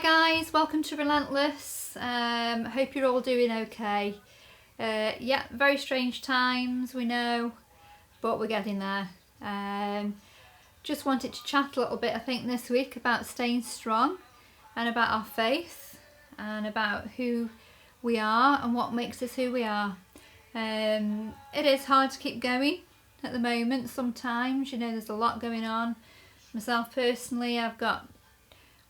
Hi guys, welcome to Relentless. Hope you're all doing okay. Yeah, very strange times, we know, but we're getting there. Just wanted to chat a little bit, I think, this week about staying strong and about our faith and about who we are and what makes us who we are. It is hard to keep going at the moment sometimes, you know, there's a lot going on. Myself personally, I've got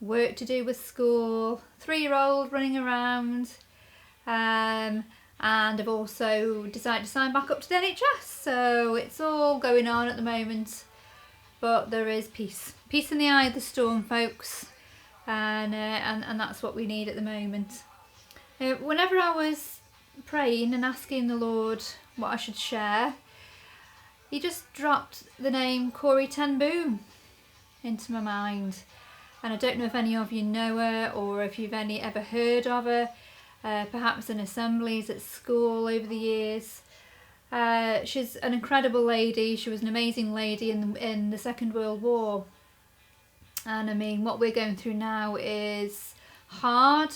work to do with school, 3-year-old running around, and I've also decided to sign back up to the NHS, so it's all going on at the moment, but there is peace in the eye of the storm, folks, and that's what we need at the moment. Whenever I was praying and asking the Lord what I should share, he just dropped the name Corrie Ten Boom into my mind. And I don't know if any of you know her or if you've ever heard of her, perhaps in assemblies at school over the years. She's an incredible lady. She was an amazing lady in the Second World War. And I mean, what we're going through now is hard,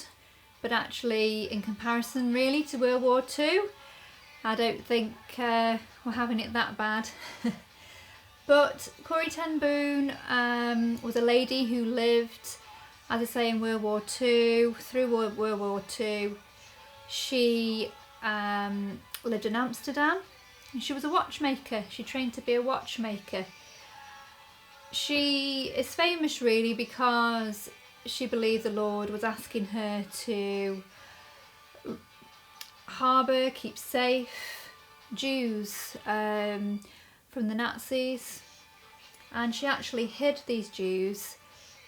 but actually in comparison really to World War II, I don't think we're having it that bad. But Corrie Ten Boom was a lady who lived, as I say, in World War II, through World War II. She lived in Amsterdam and she was a watchmaker. She trained to be a watchmaker. She is famous really because she believed the Lord was asking her to harbour, keep safe Jews from the Nazis, and she actually hid these Jews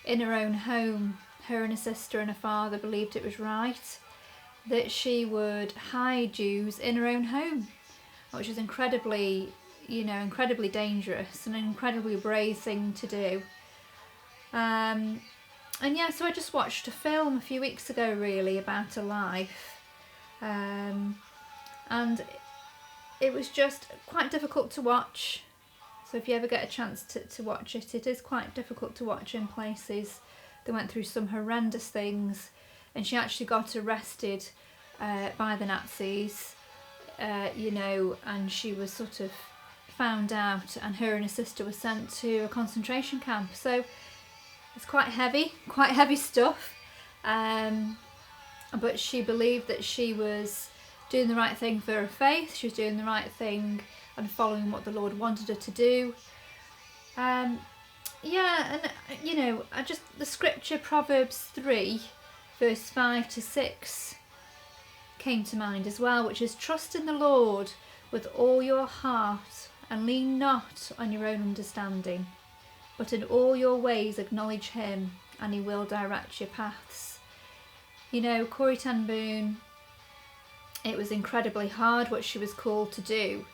in her own home. Her and her sister and her father believed it was right that she would hide Jews in her own home, which is incredibly dangerous and an incredibly brave thing to do. And yeah, so I just watched a film a few weeks ago really about her life, and it was just quite difficult to watch. So if you ever get a chance to watch it, it is quite difficult to watch in places. They went through some horrendous things, and she actually got arrested by the Nazis, and she was sort of found out, and her and her sister were sent to a concentration camp. So it's quite heavy stuff. But she believed that she was doing the right thing for her faith. She was doing the right thing and following what the Lord wanted her to do. The scripture Proverbs 3 verse 5 to 6 came to mind as well, which is, trust in the Lord with all your heart and lean not on your own understanding, but in all your ways acknowledge him and he will direct your paths. You know, Corrie Ten Boom, it was incredibly hard what she was called to do,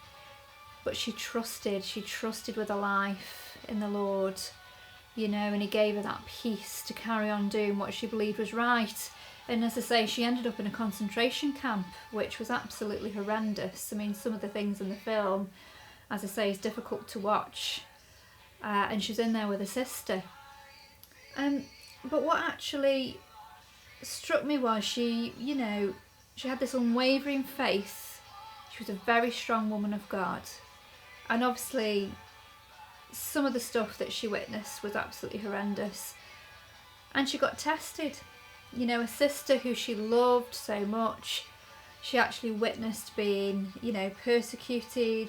but she trusted with her life in the Lord, and he gave her that peace to carry on doing what she believed was right. And as I say, she ended up in a concentration camp, which was absolutely horrendous. I mean, some of the things in the film, as I say, is difficult to watch. And she was in there with her sister. But what actually struck me was she had this unwavering faith. She was a very strong woman of God. And obviously, some of the stuff that she witnessed was absolutely horrendous. And she got tested. A sister who she loved so much, she actually witnessed being, persecuted,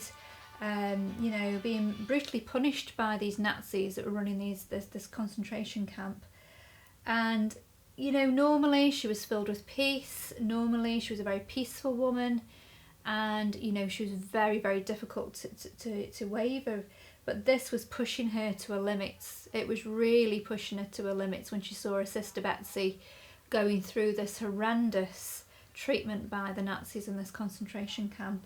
being brutally punished by these Nazis that were running this concentration camp. And normally she was filled with peace. Normally she was a very peaceful woman, and she was very, very difficult to waver. But this was pushing her to her limits. It was really pushing her to her limits when she saw her sister Betsy going through this horrendous treatment by the Nazis in this concentration camp.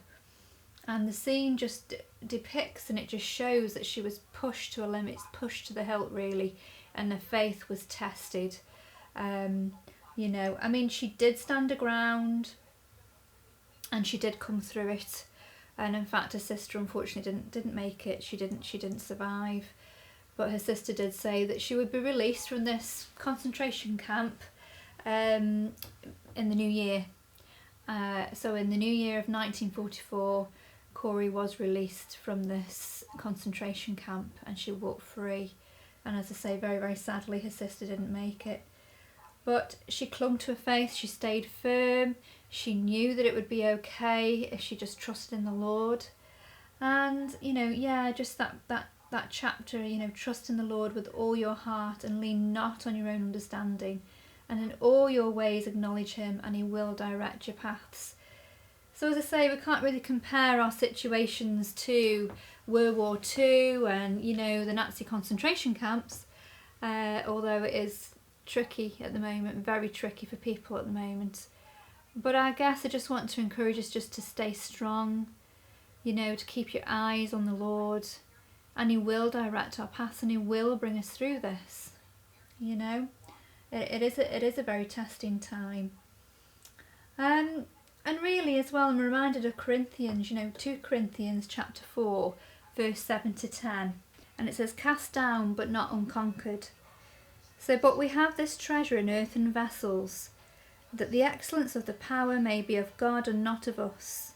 And the scene just depicts, and it just shows that she was pushed to her limits, pushed to the hilt really, and her faith was tested. She did stand her ground, and she did come through it. And in fact, her sister unfortunately didn't make it. She didn't survive. But her sister did say that she would be released from this concentration camp in the new year. So in the new year of 1944, Corrie was released from this concentration camp and she walked free. And as I say, very, very sadly, her sister didn't make it. But she clung to her faith, she stayed firm, she knew that it would be okay if she just trusted in the Lord. And, you know, yeah, just that chapter, you know, trust in the Lord with all your heart and lean not on your own understanding. And in all your ways acknowledge him and he will direct your paths. So as I say, we can't really compare our situations to World War II and, you know, the Nazi concentration camps, although it is tricky at the moment, very tricky for people at the moment. But I guess I just want to encourage us just to stay strong, you know, to keep your eyes on the Lord, and he will direct our paths and he will bring us through this, you know. It is a very testing time. And really as well, I'm reminded of Corinthians, you know, 2 Corinthians chapter 4, verse 7 to 10. And it says, cast down but not unconquered. So, but we have this treasure in earthen vessels, that the excellence of the power may be of God and not of us.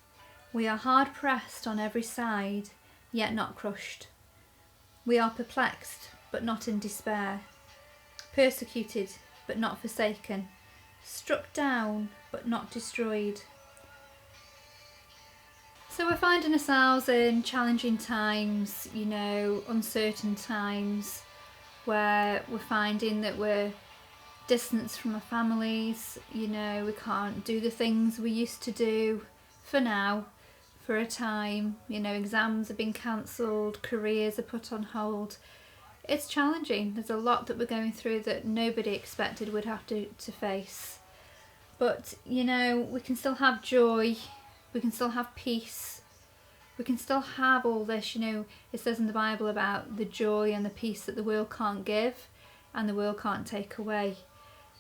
We are hard pressed on every side, yet not crushed. We are perplexed, but not in despair. Persecuted, but not forsaken. Struck down, but not destroyed. So we're finding ourselves in challenging times, you know, uncertain times, where we're finding that we're distanced from our families, you know, we can't do the things we used to do for now, for a time, you know, exams have been cancelled, careers are put on hold. It's challenging. There's a lot that we're going through that nobody expected we'd have to face. But, you know, we can still have joy, we can still have peace, we can still have all this, you know, it says in the Bible about the joy and the peace that the world can't give and the world can't take away.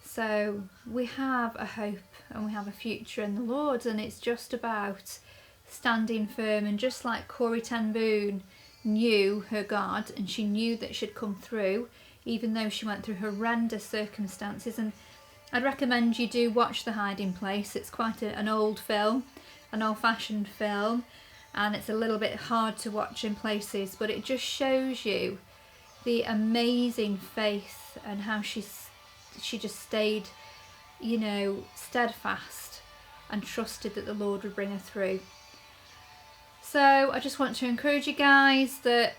So we have a hope and we have a future in the Lord, and it's just about standing firm. And just like Corrie ten Boom knew her God and she knew that she'd come through, even though she went through horrendous circumstances. And I'd recommend you do watch The Hiding Place. It's quite an old film, an old-fashioned film, and it's a little bit hard to watch in places, but it just shows you the amazing faith and how she just stayed, you know, steadfast and trusted that the Lord would bring her through. So I just want to encourage you guys that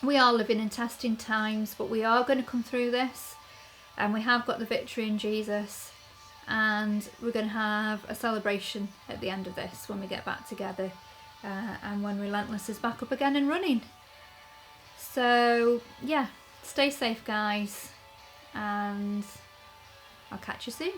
we are living in testing times, but we are going to come through this, and we have got the victory in Jesus, and we're going to have a celebration at the end of this when we get back together, and when Relentless is back up again and running. So yeah, stay safe guys, and I'll catch you soon.